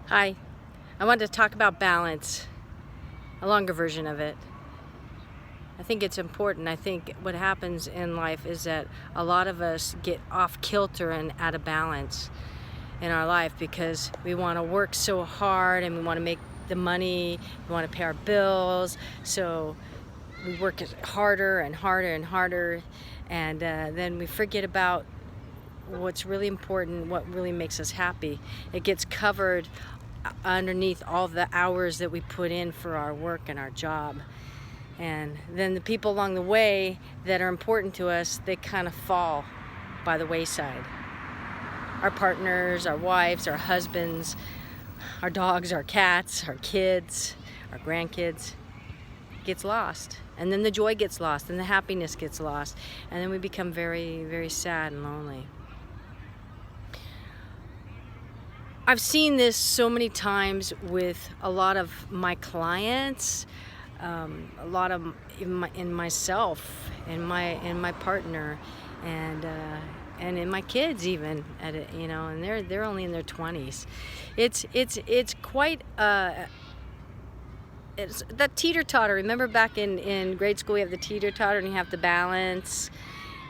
Hi, I wanted to talk about balance, a longer version of it. I think it's important. I think what happens in life is that a lot of us get off kilter and out of balance in our life because we want to work so hard and we want to make the money, we want to pay our bills, so we work harder and harder and harder, and then we forget about what's really important, what really makes us happy. It gets covered underneath all the hours that we put in for our work and our job. And then the people along the way that are important to us, they kind of fall by the wayside. Our partners, our wives, our husbands, our dogs, our cats, our kids, our grandkids gets lost. And then the joy gets lost and the happiness gets lost. And then we become very, very sad and lonely. I've seen this so many times with a lot of my clients, a lot of in myself, in my partner, and in my kids even. And they're only in their 20s. It's quite it's that teeter-totter. Remember back in grade school, we have the teeter-totter and you have the balance.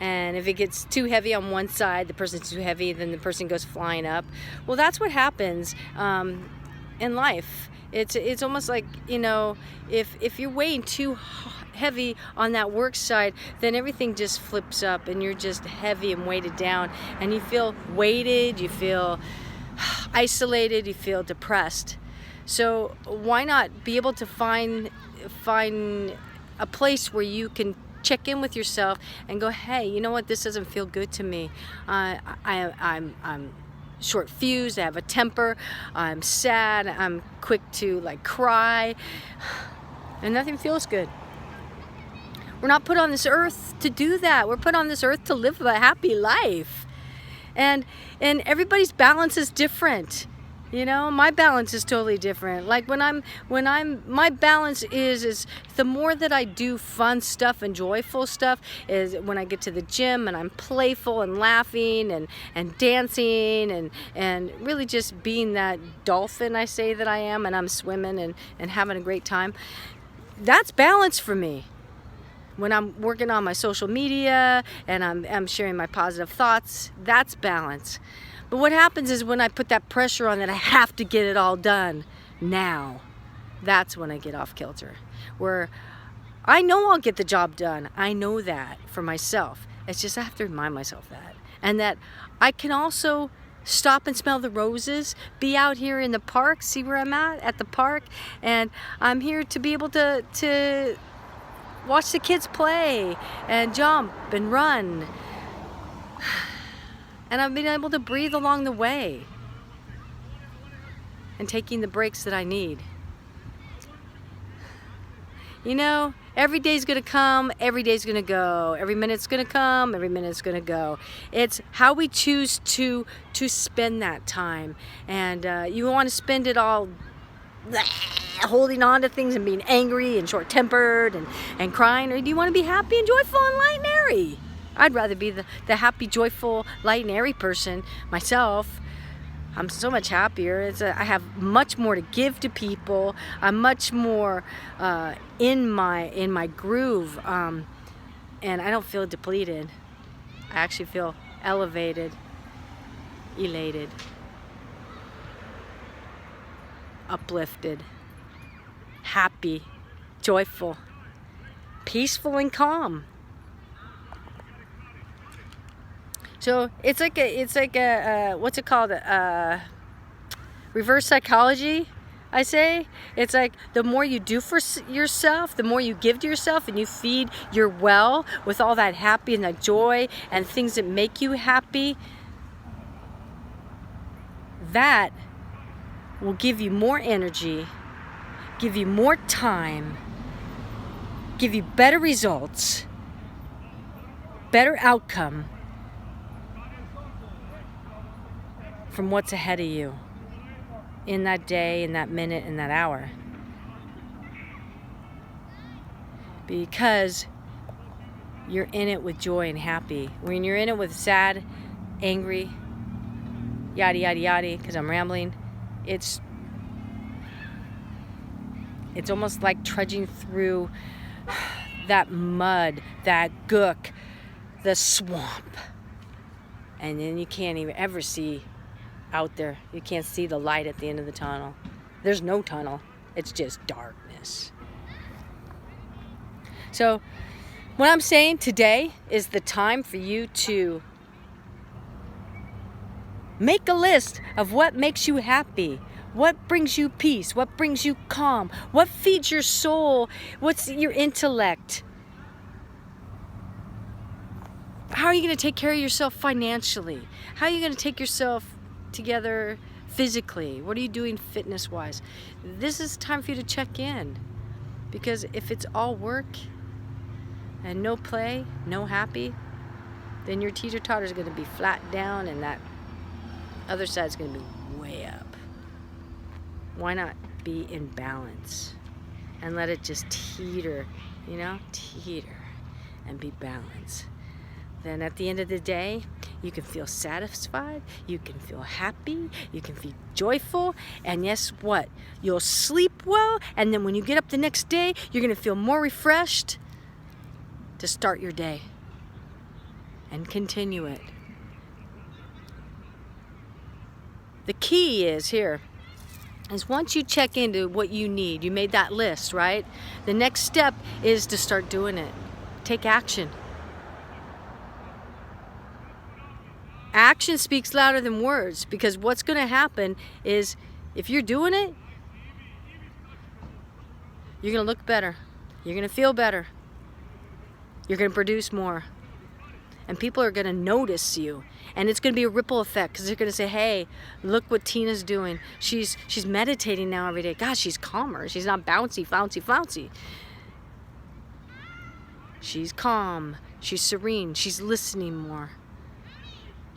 And if it gets too heavy on one side, the person's too heavy, then the person goes flying up. Well, that's what happens in life. It's almost like, if you're weighing too heavy on that work side, then everything just flips up and you're just heavy and weighted down. And you feel weighted, you feel isolated, you feel depressed. So why not be able to find a place where you can check in with yourself and go, hey, you know what, this doesn't feel good to me. I'm short fused, I have a temper, I'm sad, I'm quick to cry, and nothing feels good. We're not put on this earth to do that. We're put on this earth to live a happy life. And everybody's balance is different. My balance is totally different. Like my balance is the more that I do fun stuff and joyful stuff is when I get to the gym and I'm playful and laughing and dancing and really just being that dolphin I say that I am, and I'm swimming and having a great time. That's balance for me. When I'm working on my social media and I'm sharing my positive thoughts, that's balance. But what happens is when I put that pressure on that I have to get it all done now, that's when I get off kilter. Where I know I'll get the job done. I know that for myself. It's just I have to remind myself that. And that I can also stop and smell the roses, be out here in the park, see where I'm at the park, and I'm here to be able to watch the kids play and jump and run. And I've been able to breathe along the way and taking the breaks that I need. Every day's gonna come, every day's gonna go. Every minute's gonna come, every minute's gonna go. It's how we choose to spend that time. And you want to spend it all holding on to things and being angry and short-tempered and crying, or do you want to be happy and joyful and light and airy? I'd rather be the happy, joyful, light and airy person myself. I'm so much happier. I have much more to give to people. I'm much more in my groove, and I don't feel depleted. I actually feel elevated, elated, uplifted, happy, joyful, peaceful, and calm. So it's like a what's it called? Reverse psychology, I say. It's like the more you do for yourself, the more you give to yourself, and you feed your well with all that happy and that joy and things that make you happy. That will give you more energy, give you more time, give you better results, better outcome from what's ahead of you in that day, in that minute, in that hour. Because you're in it with joy and happy. When you're in it with sad, angry, yada yada yada, because I'm rambling, it's It's almost like trudging through that mud, that gook, the swamp. And then you can't even ever see out there. You can't see the light at the end of the tunnel. There's no tunnel. It's just darkness. So what I'm saying today is the time for you to make a list of what makes you happy, what brings you peace, what brings you calm, what feeds your soul, what's your intellect. How are you going to take care of yourself financially? How are you going to take yourself together physically? What are you doing fitness-wise? This is time for you to check in. Because if it's all work and no play, no happy, then your teeter-totter is going to be flat down and that other side is going to be way up. Why not be in balance and let it just teeter, teeter and be balanced. Then at the end of the day, you can feel satisfied, you can feel happy, you can feel joyful, and guess what? You'll sleep well, and then when you get up the next day, you're going to feel more refreshed to start your day and continue it. The key is once you check into what you need, you made that list, right? The next step is to start doing it. Take action. Action speaks louder than words, because what's going to happen is if you're doing it, you're going to look better. You're going to feel better. You're going to produce more. And people are going to notice you. And it's going to be a ripple effect, because they're going to say, hey, look what Tina's doing. She's meditating now every day. Gosh, she's calmer. She's not bouncy, flouncy, flouncy. She's calm. She's serene. She's listening more.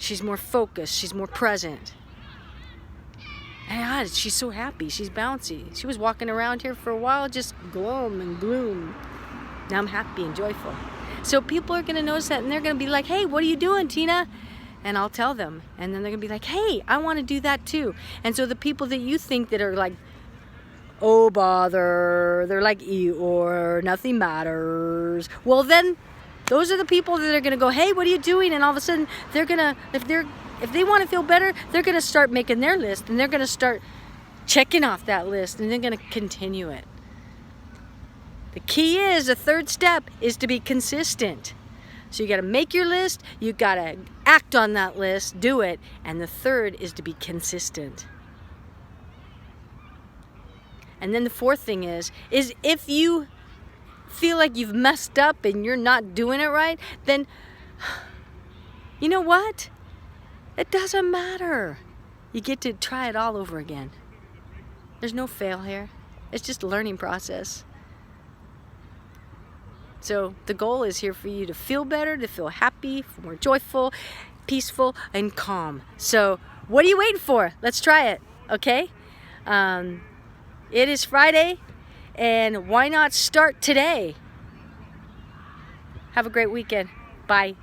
She's more focused. She's more present. And God, she's so happy. She's bouncy. She was walking around here for a while just glum and gloom. Now I'm happy and joyful. So people are going to notice that, and they're going to be like, hey, what are you doing, Tina? And I'll tell them. And then they're going to be like, hey, I want to do that too. And so the people that you think that are like, oh, bother, they're like Eeyore, nothing matters. Well, then those are the people that are going to go, hey, what are you doing? And all of a sudden, they're going to, if they want to feel better, they're going to start making their list, and they're going to start checking off that list, and they're going to continue it. The key is, the third step is to be consistent. So you got to make your list, you got to act on that list, do it, and the third is to be consistent. And then the fourth thing is if you feel like you've messed up and you're not doing it right, then you know what? It doesn't matter. You get to try it all over again. There's no fail here. It's just a learning process. So the goal is here for you to feel better, to feel happy, more joyful, peaceful, and calm. So what are you waiting for? Let's try it, okay? It is Friday, and why not start today? Have a great weekend. Bye.